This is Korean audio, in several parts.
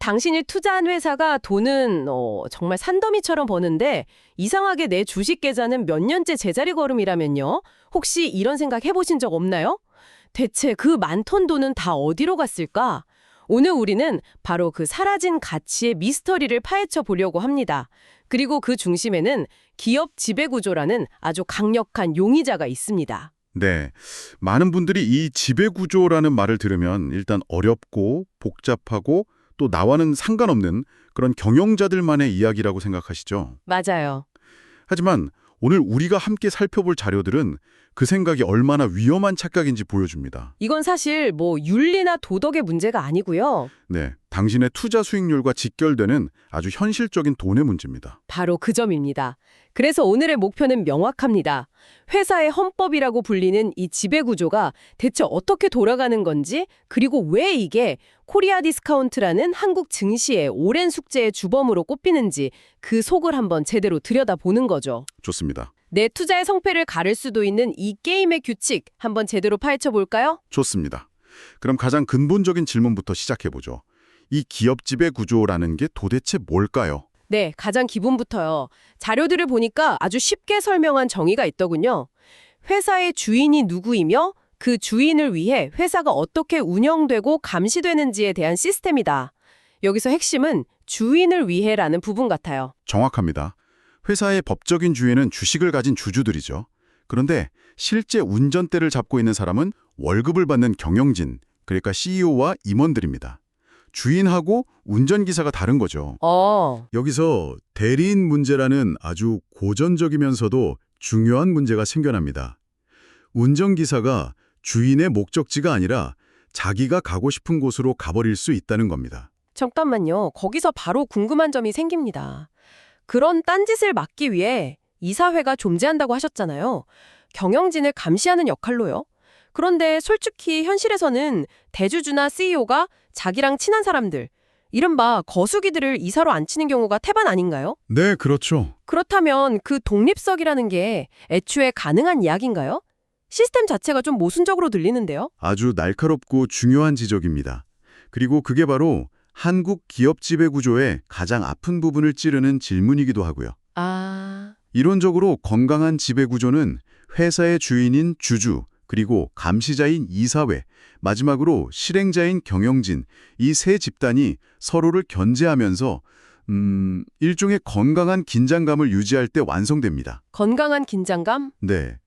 당신이 투자한 회사가 돈은 정말 산더미처럼 버는데 이상하게 내 주식 계좌는 몇 년째 제자리 걸음이라면요. 혹시 이런 생각 해보신 적 없나요? 대체 그 많던 돈은 다 어디로 갔을까? 오늘 우리는 바로 그 사라진 가치의 미스터리를 파헤쳐 보려고 합니다. 그리고 그 중심에는 기업 지배구조라는 아주 강력한 용의자가 있습니다. 네, 많은 분들이 이 지배구조라는 말을 들으면 일단 어렵고 복잡하고 또 나와는 상관없는 그런 경영자들만의 이야기라고 생각하시죠. 맞아요. 하지만 오늘 우리가 함께 살펴볼 자료들은 그 생각이 얼마나 위험한 착각인지 보여줍니다. 이건 사실 윤리나 도덕의 문제가 아니고요. 네, 당신의 투자 수익률과 직결되는 아주 현실적인 돈의 문제입니다. 바로 그 점입니다. 그래서 오늘의 목표는 명확합니다. 회사의 헌법이라고 불리는 이 지배구조가 대체 어떻게 돌아가는 건지, 그리고 왜 이게 코리아 디스카운트라는 한국 증시의 오랜 숙제의 주범으로 꼽히는지 그 속을 한번 제대로 들여다보는 거죠. 좋습니다. 내 투자의 성패를 가를 수도 있는 이 게임의 규칙 한번 제대로 파헤쳐 볼까요? 좋습니다. 그럼 가장 근본적인 질문부터 시작해보죠. 이 기업 지배 구조라는 게 도대체 뭘까요? 네, 가장 기본부터요. 자료들을 보니까 아주 쉽게 설명한 정의가 있더군요. 회사의 주인이 누구이며 그 주인을 위해 회사가 어떻게 운영되고 감시되는지에 대한 시스템이다. 여기서 핵심은 주인을 위해라는 부분 같아요. 정확합니다. 회사의 법적인 주인은 주식을 가진 주주들이죠. 그런데 실제 운전대를 잡고 있는 사람은 월급을 받는 경영진, 그러니까 CEO와 임원들입니다. 주인하고 운전기사가 다른 거죠. 여기서 대리인 문제라는 아주 고전적이면서도 중요한 문제가 생겨납니다. 운전기사가 주인의 목적지가 아니라 자기가 가고 싶은 곳으로 가버릴 수 있다는 겁니다. 잠깐만요. 거기서 바로 궁금한 점이 생깁니다. 그런 딴짓을 막기 위해 이사회가 존재한다고 하셨잖아요. 경영진을 감시하는 역할로요. 그런데 솔직히 현실에서는 대주주나 CEO가 자기랑 친한 사람들, 이른바 거수기들을 이사로 앉히는 경우가 태반 아닌가요? 네, 그렇죠. 그렇다면 그 독립성이라는 게 애초에 가능한 이야기인가요? 시스템 자체가 좀 모순적으로 들리는데요. 아주 날카롭고 중요한 지적입니다. 그리고 그게 바로 한국 기업 지배 구조의 가장 아픈 부분을 찌르는 질문이기도 하고요. 이론적으로 건강한 지배 구조는 회사의 주인인 주주, 그리고 감시자인 이사회, 마지막으로 실행자인 경영진, 이 세 집단이 서로를 견제하면서 일종의 건강한 긴장감을 유지할 때 완성됩니다. 건강한 긴장감? 네.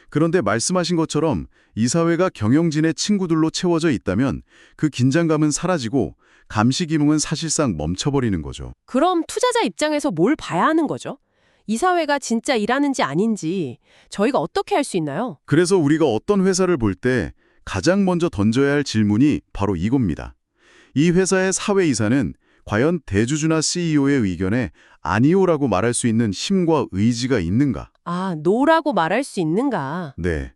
그런데 말씀하신 것처럼 이사회가 경영진의 친구들로 채워져 있다면 그 긴장감은 사라지고 감시 기능은 사실상 멈춰버리는 거죠. 그럼 투자자 입장에서 뭘 봐야 하는 거죠? 이사회가 진짜 일하는지 아닌지 저희가 어떻게 알 수 있나요? 그래서 우리가 어떤 회사를 볼 때 가장 먼저 던져야 할 질문이 바로 이겁니다. 이 회사의 사회이사는 과연 대주주나 CEO의 의견에 아니오라고 말할 수 있는 힘과 의지가 있는가? 노라고 말할 수 있는가? 네.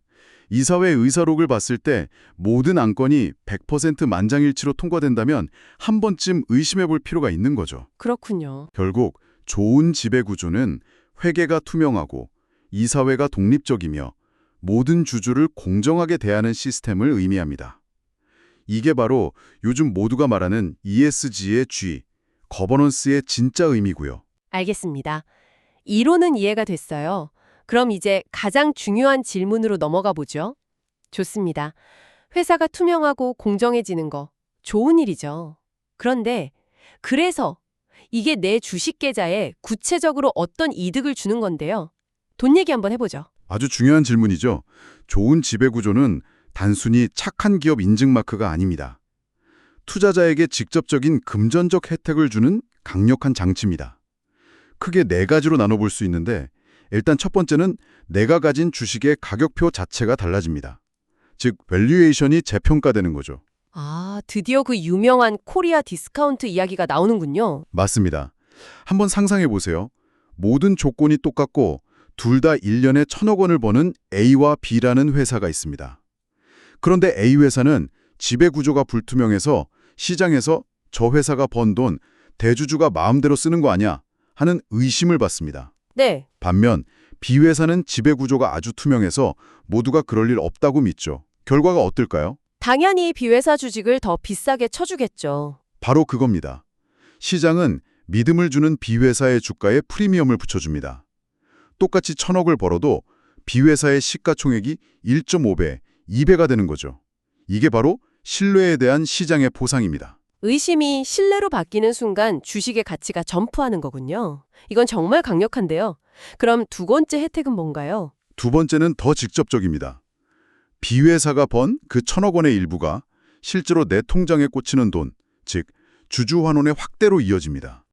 이사회 의사록을 봤을 때 모든 안건이 100% 만장일치로 통과된다면 한 번쯤 의심해 볼 필요가 있는 거죠. 그렇군요. 결국 좋은 지배 구조는 회계가 투명하고 이사회가 독립적이며 모든 주주를 공정하게 대하는 시스템을 의미합니다. 이게 바로 요즘 모두가 말하는 ESG의 G, 거버넌스의 진짜 의미고요. 알겠습니다. 이론은 이해가 됐어요. 그럼 이제 가장 중요한 질문으로 넘어가 보죠. 좋습니다. 회사가 투명하고 공정해지는 거 좋은 일이죠. 그런데 그래서 이게 내 주식 계좌에 구체적으로 어떤 이득을 주는 건데요. 돈 얘기 한번 해보죠. 아주 중요한 질문이죠. 좋은 지배 구조는 단순히 착한 기업 인증 마크가 아닙니다. 투자자에게 직접적인 금전적 혜택을 주는 강력한 장치입니다. 크게 네 가지로 나눠볼 수 있는데 일단 첫 번째는 내가 가진 주식의 가격표 자체가 달라집니다. 즉, 밸류에이션이 재평가되는 거죠. 드디어 그 유명한 코리아 디스카운트 이야기가 나오는군요. 맞습니다. 한번 상상해 보세요. 모든 조건이 똑같고 둘 다 1년에 1,000억 원을 버는 A와 B라는 회사가 있습니다. 그런데 A 회사는 지배 구조가 불투명해서 시장에서 저 회사가 번 돈 대주주가 마음대로 쓰는 거 아니야 하는 의심을 받습니다. 네. 반면 B 회사는 지배 구조가 아주 투명해서 모두가 그럴 일 없다고 믿죠. 결과가 어떨까요? 당연히 B회사 주식을 더 비싸게 쳐주겠죠. 바로 그겁니다. 시장은 믿음을 주는 B회사의 주가에 프리미엄을 붙여줍니다. 똑같이 1,000억을 벌어도 B회사의 시가총액이 1.5배, 2배가 되는 거죠. 이게 바로 신뢰에 대한 시장의 보상입니다. 의심이 신뢰로 바뀌는 순간 주식의 가치가 점프하는 거군요. 이건 정말 강력한데요. 그럼 두 번째 혜택은 뭔가요? 두 번째는 더 직접적입니다. B회사가 번 그 1,000억 원의 일부가 실제로 내 통장에 꽂히는 돈, 즉 주주환원의 확대로 이어집니다.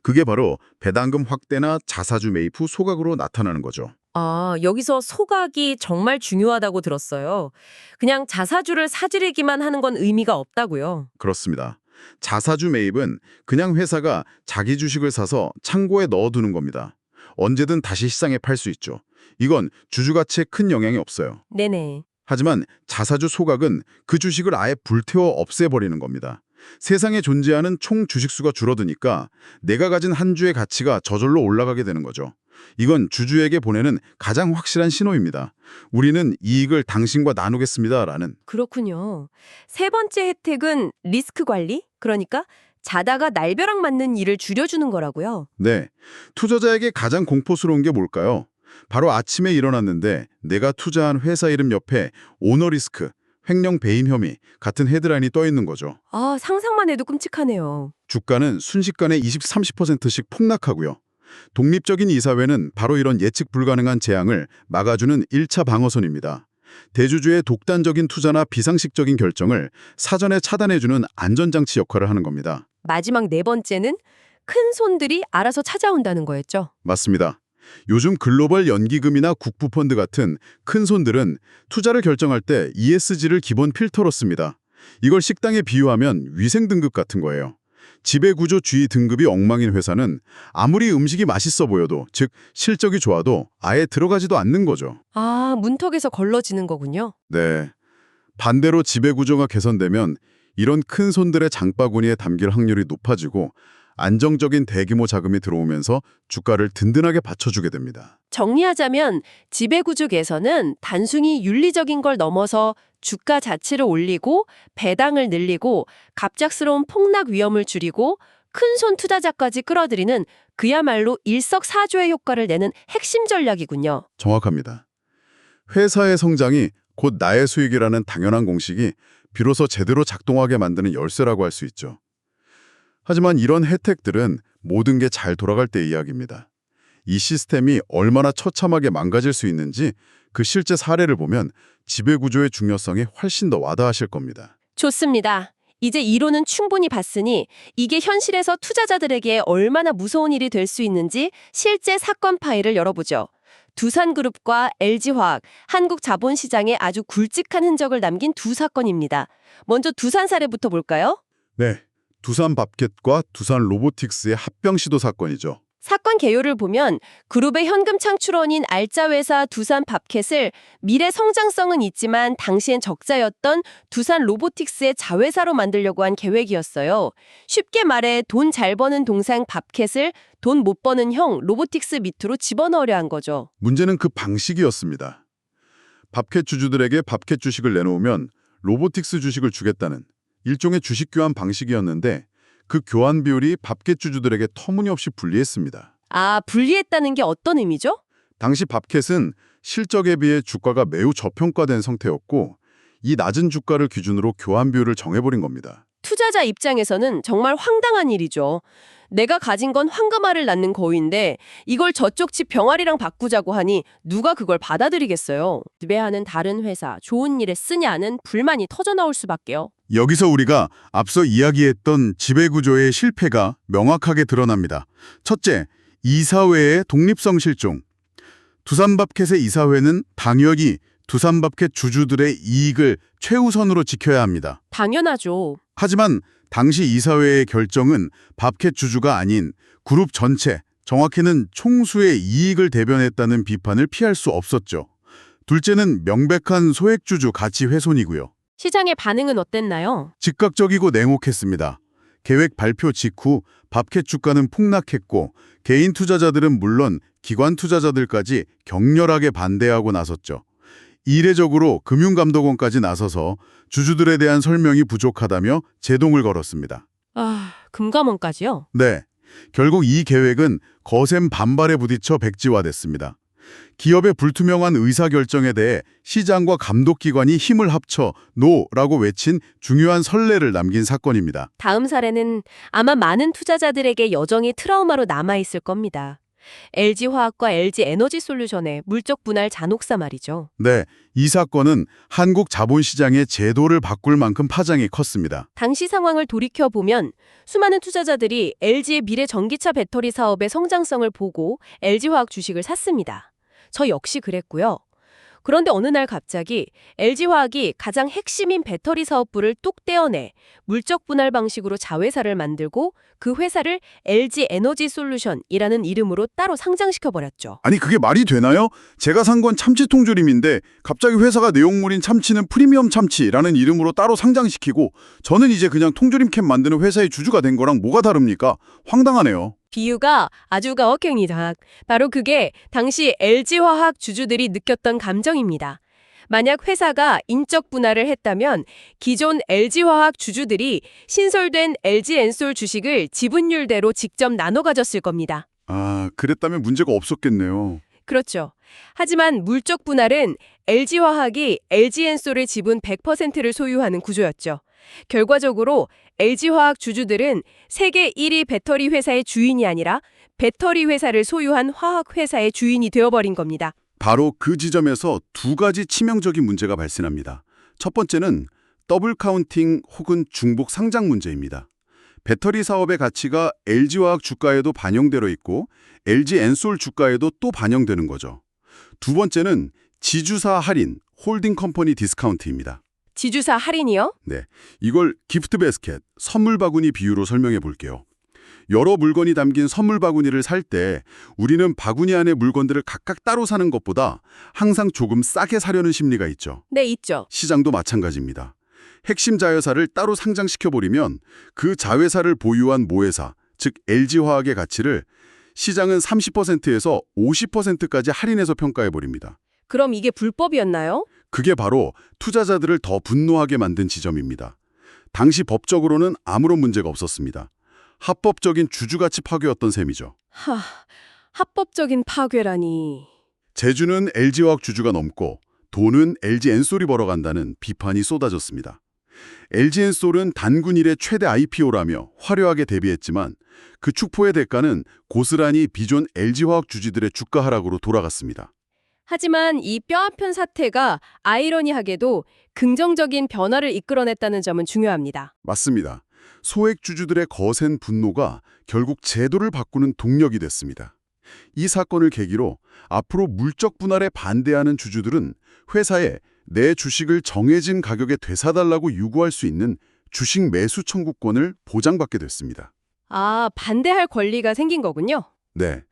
그게 바로 배당금 확대나 자사주 매입 후 소각으로 나타나는 거죠. 아, 여기서 소각이 정말 중요하다고 들었어요. 그냥 자사주를 사들이기만 하는 건 의미가 없다고요. 그렇습니다. 자사주 매입은 그냥 회사가 자기 주식을 사서 창고에 넣어두는 겁니다. 언제든 다시 시장에 팔 수 있죠. 이건 주주 가치에 큰 영향이 없어요. 네네. 하지만 자사주 소각은 그 주식을 아예 불태워 없애버리는 겁니다. 세상에 존재하는 총 주식수가 줄어드니까 내가 가진 한 주의 가치가 저절로 올라가게 되는 거죠. 이건 주주에게 보내는 가장 확실한 신호입니다. 우리는 이익을 당신과 나누겠습니다라는. 그렇군요. 세 번째 혜택은 리스크 관리? 그러니까 자다가 날벼락 맞는 일을 줄여주는 거라고요. 네, 투자자에게 가장 공포스러운 게 뭘까요? 바로 아침에 일어났는데 내가 투자한 회사 이름 옆에 오너 리스크, 횡령 배임 혐의 같은 헤드라인이 떠 있는 거죠. 아, 상상만 해도 끔찍하네요. 주가는 순식간에 20-30%씩 폭락하고요. 독립적인 이사회는 바로 이런 예측 불가능한 재앙을 막아주는 1차 방어선입니다. 대주주의 독단적인 투자나 비상식적인 결정을 사전에 차단해주는 안전장치 역할을 하는 겁니다. 마지막 네 번째는 큰 손들이 알아서 찾아온다는 거였죠. 맞습니다. 요즘 글로벌 연기금이나 국부펀드 같은 큰 손들은 투자를 결정할 때 ESG를 기본 필터로 씁니다. 이걸 식당에 비유하면 위생등급 같은 거예요. 지배구조주의 등급이 엉망인 회사는 아무리 음식이 맛있어 보여도, 즉 실적이 좋아도 아예 들어가지도 않는 거죠. 아, 문턱에서 걸러지는 거군요. 네. 반대로 지배구조가 개선되면 이런 큰 손들의 장바구니에 담길 확률이 높아지고 안정적인 대규모 자금이 들어오면서 주가를 든든하게 받쳐주게 됩니다. 정리하자면 지배구조 개선은 단순히 윤리적인 걸 넘어서 주가 자체를 올리고 배당을 늘리고 갑작스러운 폭락 위험을 줄이고 큰손 투자자까지 끌어들이는 그야말로 일석사조의 효과를 내는 핵심 전략이군요. 정확합니다. 회사의 성장이 곧 나의 수익이라는 당연한 공식이 비로소 제대로 작동하게 만드는 열쇠라고 할 수 있죠. 하지만 이런 혜택들은 모든 게 잘 돌아갈 때 이야기입니다. 이 시스템이 얼마나 처참하게 망가질 수 있는지 그 실제 사례를 보면 지배구조의 중요성이 훨씬 더 와닿으실 겁니다. 좋습니다. 이제 이론은 충분히 봤으니 이게 현실에서 투자자들에게 얼마나 무서운 일이 될 수 있는지 실제 사건 파일을 열어보죠. 두산그룹과 LG화학, 한국자본시장에 아주 굵직한 흔적을 남긴 두 사건입니다. 먼저 두산 사례부터 볼까요? 네, 두산밥켓과 두산로보틱스의 합병 시도 사건이죠. 사건 개요를 보면 그룹의 현금 창출원인 알짜회사 두산밥켓을 미래 성장성은 있지만 당시엔 적자였던 두산로보틱스의 자회사로 만들려고 한 계획이었어요. 쉽게 말해 돈 잘 버는 동생 밥켓을 돈 못 버는 형 로보틱스 밑으로 집어넣으려 한 거죠. 문제는 그 방식이었습니다. 밥켓 주주들에게 밥켓 주식을 내놓으면 로보틱스 주식을 주겠다는 일종의 주식 교환 방식이었는데 그 교환 비율이 밥켓 주주들에게 터무니없이 불리했습니다. 아, 불리했다는 게 어떤 의미죠? 당시 밥켓은 실적에 비해 주가가 매우 저평가된 상태였고 이 낮은 주가를 기준으로 교환 비율을 정해버린 겁니다. 투자자 입장에서는 정말 황당한 일이죠. 내가 가진 건 황금알을 낳는 거위인데 이걸 저쪽 집 병아리랑 바꾸자고 하니 누가 그걸 받아들이겠어요. 지배하는 다른 회사 좋은 일에 쓰냐는 불만이 터져나올 수밖에요. 여기서 우리가 앞서 이야기했던 지배구조의 실패가 명확하게 드러납니다. 첫째, 이사회의 독립성 실종. 두산밥켓의 이사회는 당연히 두산밥켓 주주들의 이익을 최우선으로 지켜야 합니다. 당연하죠. 하지만 당시 이사회의 결정은 밥켓 주주가 아닌 그룹 전체, 정확히는 총수의 이익을 대변했다는 비판을 피할 수 없었죠. 둘째는 명백한 소액주주 가치 훼손이고요. 시장의 반응은 어땠나요? 즉각적이고 냉혹했습니다. 계획 발표 직후 밥켓 주가는 폭락했고 개인 투자자들은 물론 기관 투자자들까지 격렬하게 반대하고 나섰죠. 이례적으로 금융감독원까지 나서서 주주들에 대한 설명이 부족하다며 제동을 걸었습니다. 아, 금감원까지요? 네. 결국 이 계획은 거센 반발에 부딪혀 백지화됐습니다. 기업의 불투명한 의사결정에 대해 시장과 감독기관이 힘을 합쳐 노라고 외친 중요한 선례를 남긴 사건입니다. 다음 사례는 아마 많은 투자자들에게 여정이 트라우마로 남아있을 겁니다. LG화학과 LG에너지솔루션의 물적 분할 잔혹사 말이죠. 네, 이 사건은 한국 자본시장의 제도를 바꿀 만큼 파장이 컸습니다. 당시 상황을 돌이켜보면 수많은 투자자들이 LG의 미래 전기차 배터리 사업의 성장성을 보고 LG화학 주식을 샀습니다. 저 역시 그랬고요. 그런데 어느 날 갑자기 LG화학이 가장 핵심인 배터리 사업부를 뚝 떼어내 물적 분할 방식으로 자회사를 만들고 그 회사를 LG에너지솔루션이라는 이름으로 따로 상장시켜버렸죠. 아니 그게 말이 되나요? 제가 산 건 참치통조림인데 갑자기 회사가 내용물인 참치는 프리미엄 참치라는 이름으로 따로 상장시키고 저는 이제 그냥 통조림캔 만드는 회사의 주주가 된 거랑 뭐가 다릅니까? 황당하네요. 비유가 아주 가혹행위다. 바로 그게 당시 LG화학 주주들이 느꼈던 감정입니다. 만약 회사가 인적 분할을 했다면 기존 LG화학 주주들이 신설된 LG엔솔 주식을 지분율대로 직접 나눠 가졌을 겁니다. 아, 그랬다면 문제가 없었겠네요. 그렇죠. 하지만 물적 분할은 LG화학이 LG엔솔의 지분 100%를 소유하는 구조였죠. 결과적으로 LG화학 주주들은 세계 1위 배터리 회사의 주인이 아니라 배터리 회사를 소유한 화학 회사의 주인이 되어버린 겁니다. 바로 그 지점에서 두 가지 치명적인 문제가 발생합니다. 첫 번째는 더블 카운팅 혹은 중복 상장 문제입니다. 배터리 사업의 가치가 LG화학 주가에도 반영되어 있고 LG엔솔 주가에도 또 반영되는 거죠. 두 번째는 지주사 할인, 홀딩 컴퍼니 디스카운트입니다. 지주사 할인이요? 네, 이걸 기프트 베스켓, 선물 바구니 비유로 설명해 볼게요. 여러 물건이 담긴 선물 바구니를 살 때 우리는 바구니 안에 물건들을 각각 따로 사는 것보다 항상 조금 싸게 사려는 심리가 있죠. 네, 있죠. 시장도 마찬가지입니다. 핵심 자회사를 따로 상장시켜버리면 그 자회사를 보유한 모회사, 즉 LG화학의 가치를 시장은 30%에서 50%까지 할인해서 평가해버립니다. 그럼 이게 불법이었나요? 그게 바로 투자자들을 더 분노하게 만든 지점입니다. 당시 법적으로는 아무런 문제가 없었습니다. 합법적인 주주가치 파괴였던 셈이죠. 합법적인 파괴라니. 제주는 LG화학 주주가 넘고 돈은 LG엔솔이 벌어간다는 비판이 쏟아졌습니다. LG엔솔은 단군 이래 최대 IPO라며 화려하게 데뷔했지만 그 축포의 대가는 고스란히 비존 LG화학 주주들의 주가 하락으로 돌아갔습니다. 하지만 이 뼈아픈 사태가 아이러니하게도 긍정적인 변화를 이끌어냈다는 점은 중요합니다. 맞습니다. 소액 주주들의 거센 분노가 결국 제도를 바꾸는 동력이 됐습니다. 이 사건을 계기로 앞으로 물적 분할에 반대하는 주주들은 회사에 내 주식을 정해진 가격에 되사달라고 요구할 수 있는 주식 매수 청구권을 보장받게 됐습니다. 아, 반대할 권리가 생긴 거군요. 네.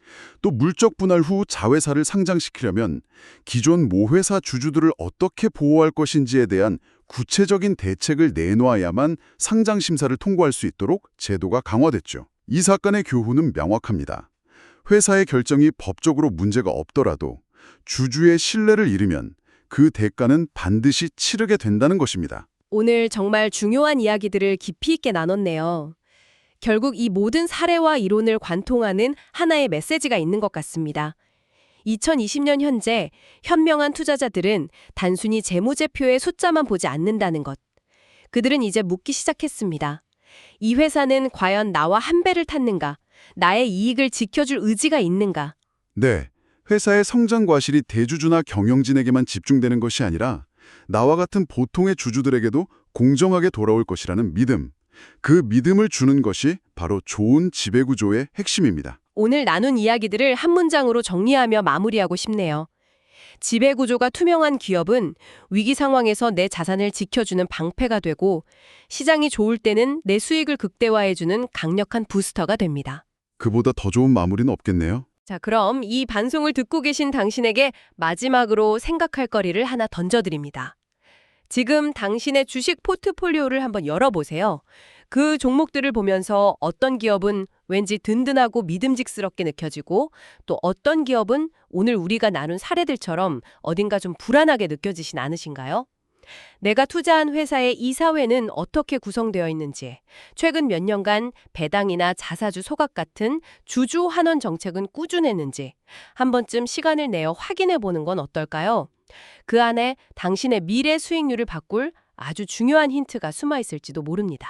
또 물적 분할 후 자회사를 상장시키려면 기존 모회사 주주들을 어떻게 보호할 것인지에 대한 구체적인 대책을 내놓아야만 상장 심사를 통과할 수 있도록 제도가 강화됐죠. 이 사건의 교훈은 명확합니다. 회사의 결정이 법적으로 문제가 없더라도 주주의 신뢰를 잃으면 그 대가는 반드시 치르게 된다는 것입니다. 오늘 정말 중요한 이야기들을 깊이 있게 나눴네요. 결국 이 모든 사례와 이론을 관통하는 하나의 메시지가 있는 것 같습니다. 2020년 현재 현명한 투자자들은 단순히 재무제표의 숫자만 보지 않는다는 것. 그들은 이제 묻기 시작했습니다. 이 회사는 과연 나와 한 배를 탔는가? 나의 이익을 지켜줄 의지가 있는가? 네, 회사의 성장 과실이 대주주나 경영진에게만 집중되는 것이 아니라 나와 같은 보통의 주주들에게도 공정하게 돌아올 것이라는 믿음. 그 믿음을 주는 것이 바로 좋은 지배구조의 핵심입니다. 오늘 나눈 이야기들을 한 문장으로 정리하며 마무리하고 싶네요. 지배구조가 투명한 기업은 위기 상황에서 내 자산을 지켜주는 방패가 되고 시장이 좋을 때는 내 수익을 극대화해주는 강력한 부스터가 됩니다. 그보다 더 좋은 마무리는 없겠네요. 자, 그럼 이 방송을 듣고 계신 당신에게 마지막으로 생각할 거리를 하나 던져드립니다. 지금 당신의 주식 포트폴리오를 한번 열어보세요. 그 종목들을 보면서 어떤 기업은 왠지 든든하고 믿음직스럽게 느껴지고 또 어떤 기업은 오늘 우리가 나눈 사례들처럼 어딘가 좀 불안하게 느껴지진 않으신가요? 내가 투자한 회사의 이사회는 어떻게 구성되어 있는지, 최근 몇 년간 배당이나 자사주 소각 같은 주주 환원 정책은 꾸준했는지 한 번쯤 시간을 내어 확인해 보는 건 어떨까요? 그 안에 당신의 미래 수익률을 바꿀 아주 중요한 힌트가 숨어 있을지도 모릅니다.